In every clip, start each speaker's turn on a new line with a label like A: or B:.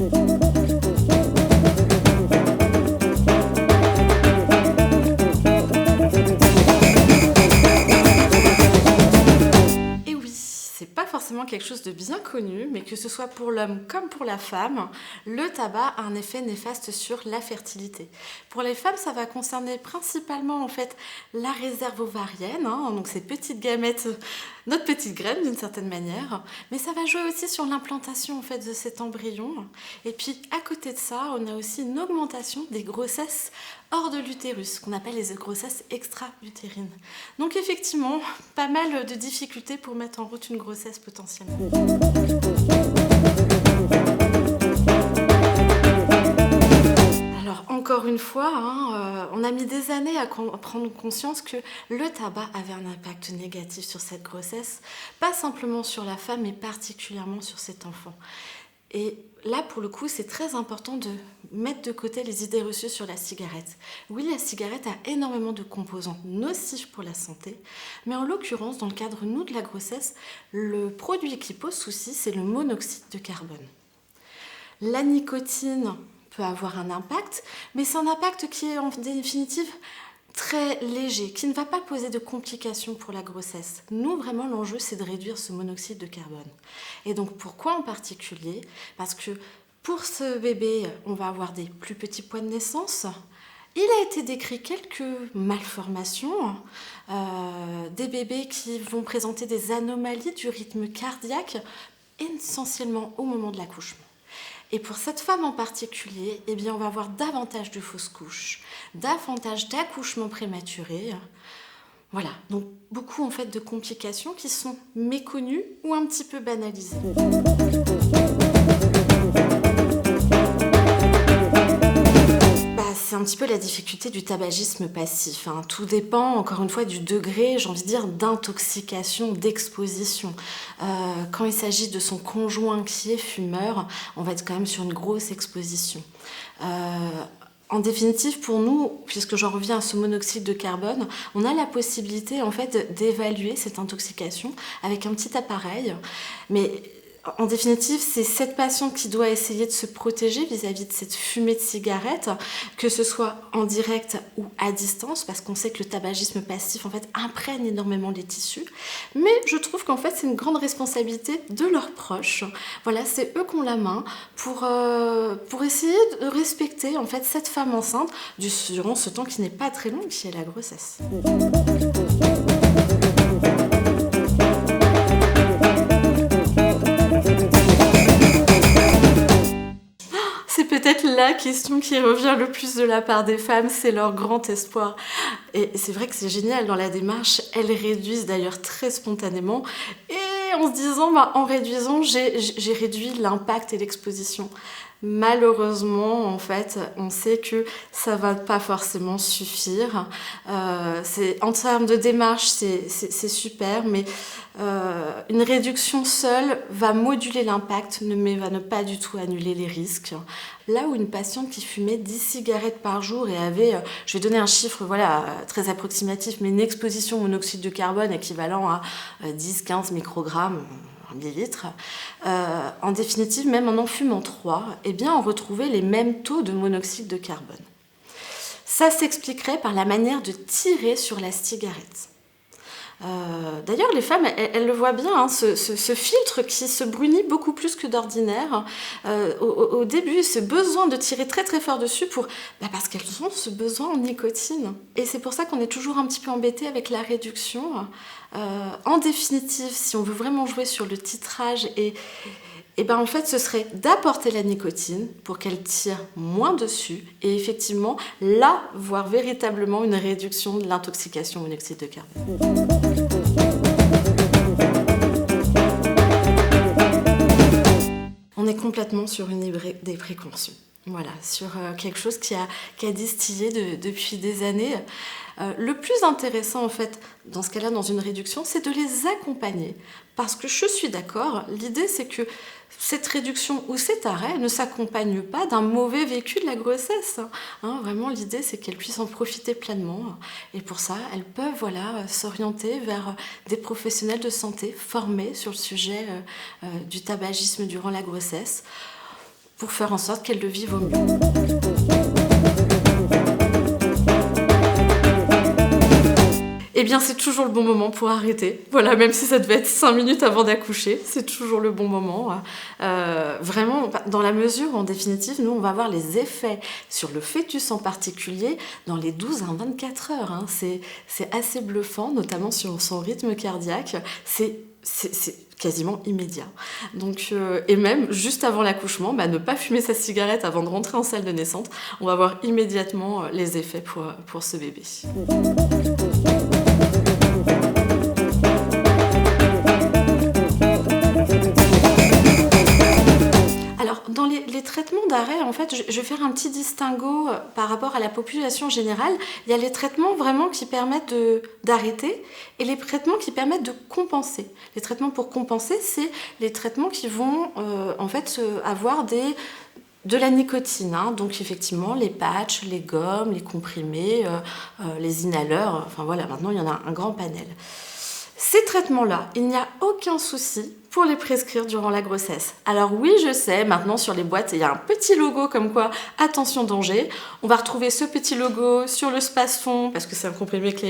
A: Et oui, c'est pas forcément quelque chose de bien connu, mais que ce soit pour l'homme comme pour la femme, le tabac a un effet néfaste sur la fertilité. Pour les femmes, ça va concerner principalement en fait la réserve ovarienne, hein, donc ces petites gamètes, notre petite graine d'une certaine manière, mais ça va jouer aussi sur l'implantation en fait de cet embryon. Et puis à côté de ça, on a aussi une augmentation des grossesses hors de l'utérus, qu'on appelle les grossesses extra-utérines. Donc effectivement, pas mal de difficultés pour mettre en route une grossesse potentiellement. Alors encore une fois, hein, on a mis des années à prendre conscience que le tabac avait un impact négatif sur cette grossesse, pas simplement sur la femme, mais particulièrement sur cet enfant. Et là, pour le coup, c'est très important de mettre de côté les idées reçues sur la cigarette. Oui, la cigarette a énormément de composants nocifs pour la santé, mais en l'occurrence, dans le cadre, nous, de la grossesse, le produit qui pose souci, c'est le monoxyde de carbone. La nicotine peut avoir un impact, mais c'est un impact qui est en définitive très léger, qui ne va pas poser de complications pour la grossesse. Nous, vraiment, l'enjeu, c'est de réduire ce monoxyde de carbone. Et donc, pourquoi en particulier ? Parce que pour ce bébé, on va avoir des plus petits poids de naissance. Il a été décrit quelques malformations, des bébés qui vont présenter des anomalies du rythme cardiaque, essentiellement au moment de l'accouchement. Et pour cette femme en particulier, eh bien, on va avoir davantage de fausses couches, davantage d'accouchements prématurés. Voilà, donc beaucoup en fait de complications qui sont méconnues ou un petit peu banalisées. C'est un petit peu la difficulté du tabagisme passif, hein. Tout dépend, encore une fois, du degré, j'ai envie de dire, d'intoxication, d'exposition. Quand il s'agit de son conjoint qui est fumeur, on va être quand même sur une grosse exposition. En définitive, pour nous, puisque j'en reviens à ce monoxyde de carbone, on a la possibilité en fait d'évaluer cette intoxication avec un petit appareil, mais en définitive, c'est cette patiente qui doit essayer de se protéger vis-à-vis de cette fumée de cigarette, que ce soit en direct ou à distance, parce qu'on sait que le tabagisme passif en fait imprègne énormément les tissus. Mais je trouve qu'en fait, c'est une grande responsabilité de leurs proches. Voilà, c'est eux qui ont la main pour essayer de respecter en fait cette femme enceinte durant ce temps qui n'est pas très long, qui est la grossesse. C'est peut-être la question qui revient le plus de la part des femmes, c'est leur grand espoir. Et c'est vrai que c'est génial, dans la démarche, elles réduisent d'ailleurs très spontanément. Et en se disant, en réduisant, j'ai réduit l'impact et l'exposition. Malheureusement, en fait, on sait que ça va pas forcément suffire. En termes de démarche, c'est super, mais une réduction seule va moduler l'impact, mais va ne pas du tout annuler les risques. Là où une patiente qui fumait 10 cigarettes par jour et avait, je vais donner un chiffre très approximatif, mais une exposition au monoxyde de carbone équivalent à 10-15 microgrammes, millilitres, en définitive, même en fumant 3, eh bien, on retrouvait les mêmes taux de monoxyde de carbone. Ça s'expliquerait par la manière de tirer sur la cigarette. D'ailleurs, les femmes, elles le voient bien, hein, ce filtre qui se brunit beaucoup plus que d'ordinaire. Au début, ce besoin de tirer très très fort dessus parce qu'elles ont ce besoin en nicotine. Et c'est pour ça qu'on est toujours un petit peu embêté avec la réduction. En définitive, si on veut vraiment jouer sur le titrage en fait, ce serait d'apporter la nicotine pour qu'elle tire moins dessus et effectivement, là, voir véritablement une réduction de l'intoxication au monoxyde de carbone. On est complètement sur une idée des précautions. Voilà, sur quelque chose qui a distillé depuis des années. Le plus intéressant, en fait, dans ce cas-là, dans une réduction, c'est de les accompagner. Parce que je suis d'accord, l'idée, c'est que cette réduction ou cet arrêt ne s'accompagne pas d'un mauvais vécu de la grossesse. Vraiment, l'idée, c'est qu'elles puissent en profiter pleinement. Et pour ça, elles peuvent s'orienter vers des professionnels de santé formés sur le sujet du tabagisme durant la grossesse. pour faire en sorte qu'elle le vive au mieux. Eh bien, c'est toujours le bon moment pour arrêter. Voilà, même si ça devait être 5 minutes avant d'accoucher, c'est toujours le bon moment. Vraiment, dans la mesure où, en définitive, nous, on va voir les effets sur le fœtus en particulier dans les 12 à 24 heures. Hein. C'est assez bluffant, notamment sur son rythme cardiaque. C'est quasiment immédiat. Donc, et même, juste avant l'accouchement, ne pas fumer sa cigarette avant de rentrer en salle de naissance, on va voir immédiatement les effets pour ce bébé. Dans les traitements d'arrêt, en fait, je vais faire un petit distinguo par rapport à la population générale. Il y a les traitements vraiment qui permettent d'arrêter et les traitements qui permettent de compenser. Les traitements pour compenser, c'est les traitements qui vont en fait avoir de la nicotine, hein. Donc effectivement les patchs, les gommes, les comprimés, les inhaleurs, enfin voilà, maintenant il y en a un grand panel. Ces traitements-là, il n'y a aucun souci pour les prescrire durant la grossesse. Alors oui, je sais, maintenant sur les boîtes, il y a un petit logo comme quoi, attention danger. On va retrouver ce petit logo sur le Spasfon, parce que c'est un comprimé que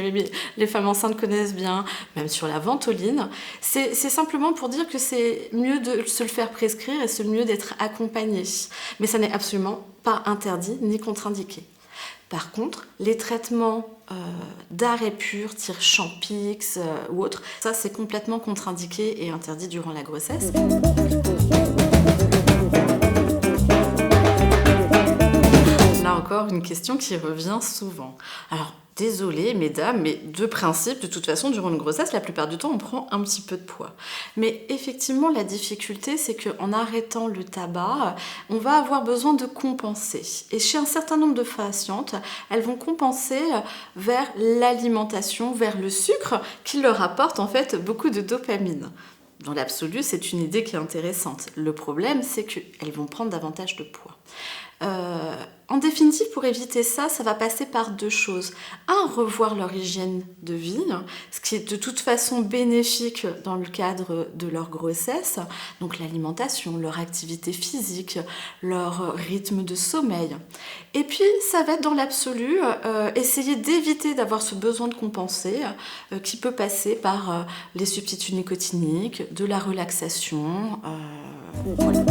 A: les femmes enceintes connaissent bien, même sur la Ventoline. C'est simplement pour dire que c'est mieux de se le faire prescrire et c'est mieux d'être accompagné. Mais ça n'est absolument pas interdit ni contre-indiqué. Par contre, les traitements d'arrêt pur, Champix ou autre, ça c'est complètement contre-indiqué et interdit durant la grossesse. Là encore, une question qui revient souvent. Alors, désolée mesdames, mais de principe, de toute façon, durant une grossesse, la plupart du temps, on prend un petit peu de poids. Mais effectivement, la difficulté, c'est qu'en arrêtant le tabac, on va avoir besoin de compenser. Et chez un certain nombre de patientes, elles vont compenser vers l'alimentation, vers le sucre, qui leur apporte en fait beaucoup de dopamine. Dans l'absolu, c'est une idée qui est intéressante. Le problème, c'est qu'elles vont prendre davantage de poids. En définitive, pour éviter ça, ça va passer par deux choses. Un, revoir leur hygiène de vie, ce qui est de toute façon bénéfique dans le cadre de leur grossesse, donc l'alimentation, leur activité physique, leur rythme de sommeil. Et puis, ça va être dans l'absolu, essayer d'éviter d'avoir ce besoin de compenser, qui peut passer par les substituts nicotiniques, de la relaxation, voilà.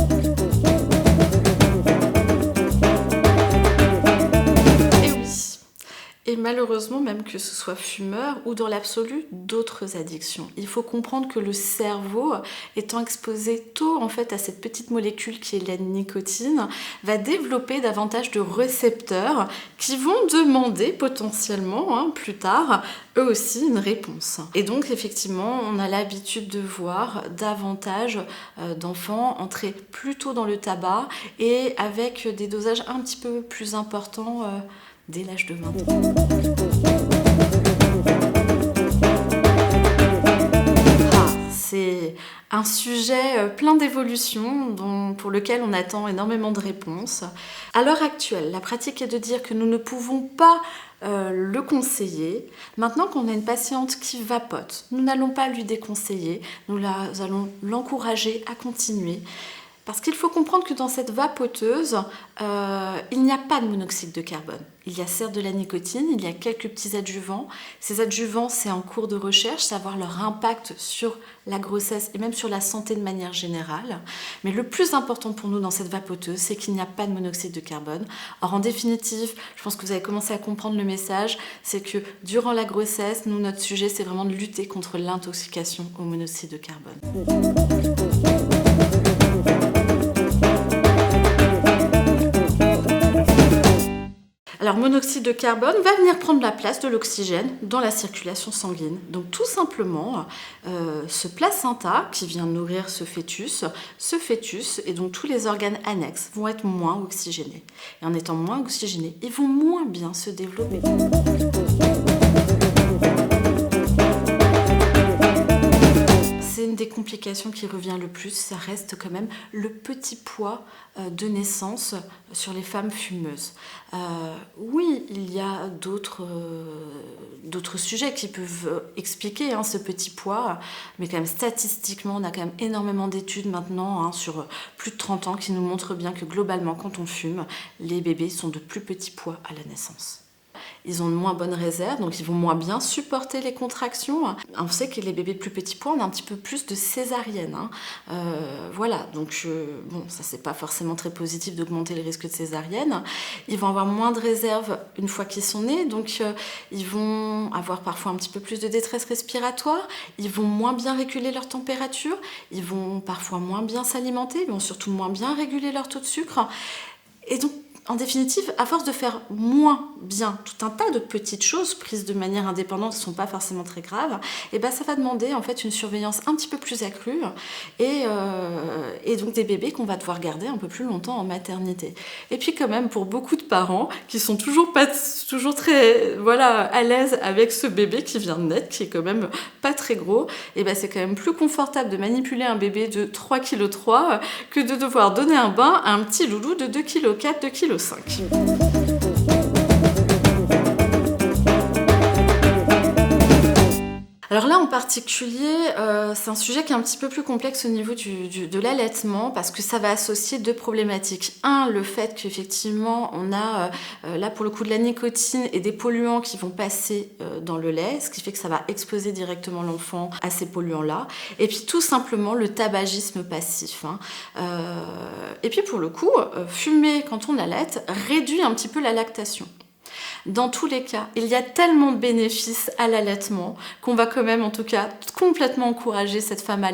A: Et malheureusement, même que ce soit fumeur ou dans l'absolu, d'autres addictions. Il faut comprendre que le cerveau, étant exposé tôt en fait à cette petite molécule qui est la nicotine, va développer davantage de récepteurs qui vont demander potentiellement, plus tard, eux aussi une réponse. Et donc effectivement, on a l'habitude de voir davantage d'enfants entrer plus tôt dans le tabac et avec des dosages un petit peu plus importants dès l'âge de 20 ans. C'est un sujet plein d'évolutions pour lequel on attend énormément de réponses. À l'heure actuelle, la pratique est de dire que nous ne pouvons pas le conseiller. Maintenant qu'on a une patiente qui vapote, nous n'allons pas lui déconseiller, nous allons l'encourager à continuer. Parce qu'il faut comprendre que dans cette vapoteuse, il n'y a pas de monoxyde de carbone. Il y a certes de la nicotine, il y a quelques petits adjuvants. Ces adjuvants, c'est en cours de recherche, savoir leur impact sur la grossesse et même sur la santé de manière générale. Mais le plus important pour nous dans cette vapoteuse, c'est qu'il n'y a pas de monoxyde de carbone. Or, en définitive, je pense que vous avez commencé à comprendre le message, c'est que durant la grossesse, nous, notre sujet, c'est vraiment de lutter contre l'intoxication au monoxyde de carbone. Alors, monoxyde de carbone va venir prendre la place de l'oxygène dans la circulation sanguine. Donc, tout simplement, ce placenta qui vient nourrir ce fœtus et donc tous les organes annexes vont être moins oxygénés. Et en étant moins oxygénés, ils vont moins bien se développer. c'est une des complications qui revient le plus, ça reste quand même le petit poids de naissance sur les femmes fumeuses. Oui, il y a d'autres sujets qui peuvent expliquer ce petit poids, mais quand même statistiquement, on a quand même énormément d'études maintenant sur plus de 30 ans qui nous montrent bien que globalement, quand on fume, les bébés sont de plus petits poids à la naissance. Ils ont une moins bonne réserve, donc ils vont moins bien supporter les contractions. On sait que les bébés de plus petits poids, on a un petit peu plus de césarienne. Voilà, donc bon, ça c'est pas forcément très positif d'augmenter les risques de césarienne. Ils vont avoir moins de réserve une fois qu'ils sont nés, donc ils vont avoir parfois un petit peu plus de détresse respiratoire, ils vont moins bien réguler leur température, ils vont parfois moins bien s'alimenter, ils vont surtout moins bien réguler leur taux de sucre. Et donc, en définitive, à force de faire moins bien tout un tas de petites choses prises de manière indépendante qui ne sont pas forcément très graves, et ben ça va demander en fait une surveillance un petit peu plus accrue et donc des bébés qu'on va devoir garder un peu plus longtemps en maternité. Et puis quand même pour beaucoup de parents qui sont toujours très à l'aise avec ce bébé qui vient de naître, qui est quand même pas très gros, et ben c'est quand même plus confortable de manipuler un bébé de 3,3 kg que de devoir donner un bain à un petit loulou de 2,4 kg, 2,5 kg. Alors là en particulier, c'est un sujet qui est un petit peu plus complexe au niveau de l'allaitement parce que ça va associer deux problématiques. Un, le fait qu'effectivement on a là pour le coup de la nicotine et des polluants qui vont passer dans le lait, ce qui fait que ça va exposer directement l'enfant à ces polluants-là. Et puis tout simplement le tabagisme passif. Et puis pour le coup, fumer quand on allaite réduit un petit peu la lactation. Dans tous les cas, il y a tellement de bénéfices à l'allaitement qu'on va quand même en tout cas complètement encourager cette femme à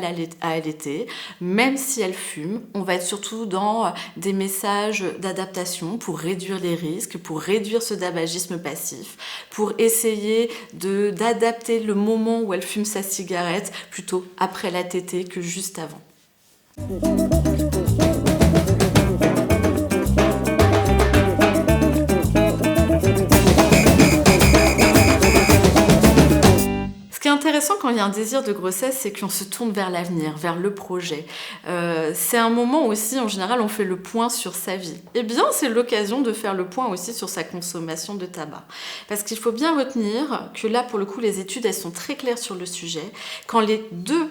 A: allaiter, même si elle fume. On va être surtout dans des messages d'adaptation pour réduire les risques, pour réduire ce tabagisme passif, pour essayer d'adapter le moment où elle fume sa cigarette plutôt après la tétée que juste avant. Ce qui est intéressant quand il y a un désir de grossesse, c'est qu'on se tourne vers l'avenir, vers le projet. C'est un moment aussi, en général, on fait le point sur sa vie. Eh bien, c'est l'occasion de faire le point aussi sur sa consommation de tabac. Parce qu'il faut bien retenir que là, pour le coup, les études, elles sont très claires sur le sujet. Quand les deux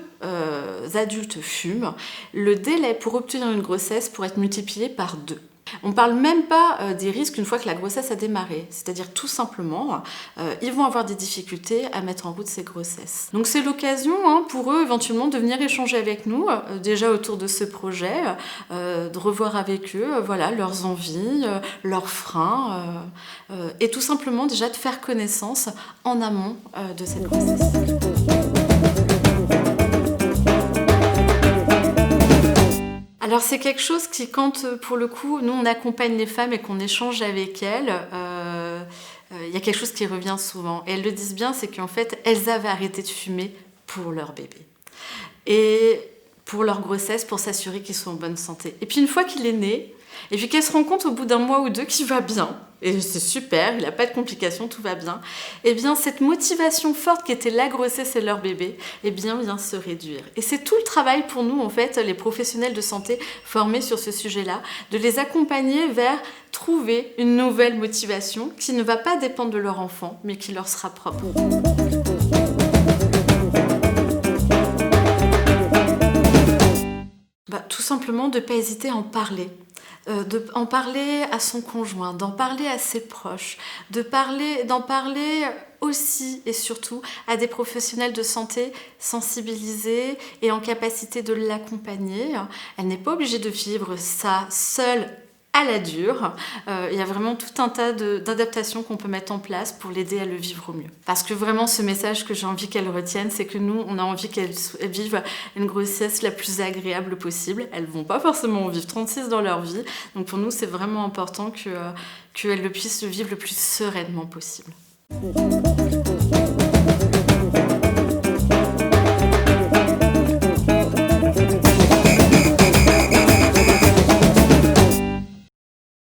A: adultes fument, le délai pour obtenir une grossesse pourrait être multiplié par 2. On ne parle même pas des risques une fois que la grossesse a démarré. C'est-à-dire tout simplement, ils vont avoir des difficultés à mettre en route ces grossesses. Donc c'est l'occasion pour eux éventuellement de venir échanger avec nous, déjà autour de ce projet, de revoir avec eux leurs envies, leurs freins, et tout simplement déjà de faire connaissance en amont de cette grossesse. Alors c'est quelque chose qui, quand pour le coup, nous on accompagne les femmes et qu'on échange avec elles, il y a quelque chose qui revient souvent. Et elles le disent bien, c'est qu'en fait, elles avaient arrêté de fumer pour leur bébé. Et pour leur grossesse, pour s'assurer qu'ils sont en bonne santé. Et puis une fois qu'il est né, et puis qu'elles se rendent compte au bout d'un mois ou deux qu'il va bien, et c'est super, il n'a pas de complications, tout va bien, et bien cette motivation forte qui était la grossesse et leur bébé, vient se réduire. Et c'est tout le travail pour nous, en fait, les professionnels de santé formés sur ce sujet-là, de les accompagner vers trouver une nouvelle motivation qui ne va pas dépendre de leur enfant, mais qui leur sera propre. Tout simplement de ne pas hésiter à en parler. D'en parler à son conjoint, d'en parler à ses proches, d'en parler aussi et surtout à des professionnels de santé sensibilisés et en capacité de l'accompagner. Elle n'est pas obligée de vivre ça seule à la dure. Il y a vraiment tout un tas d'adaptations qu'on peut mettre en place pour l'aider à le vivre au mieux. Parce que vraiment, ce message que j'ai envie qu'elle retienne, c'est que nous, on a envie qu'elles vivent une grossesse la plus agréable possible. Elles ne vont pas forcément en vivre 36 dans leur vie. Donc pour nous, c'est vraiment important qu'elles puissent le vivre le plus sereinement possible.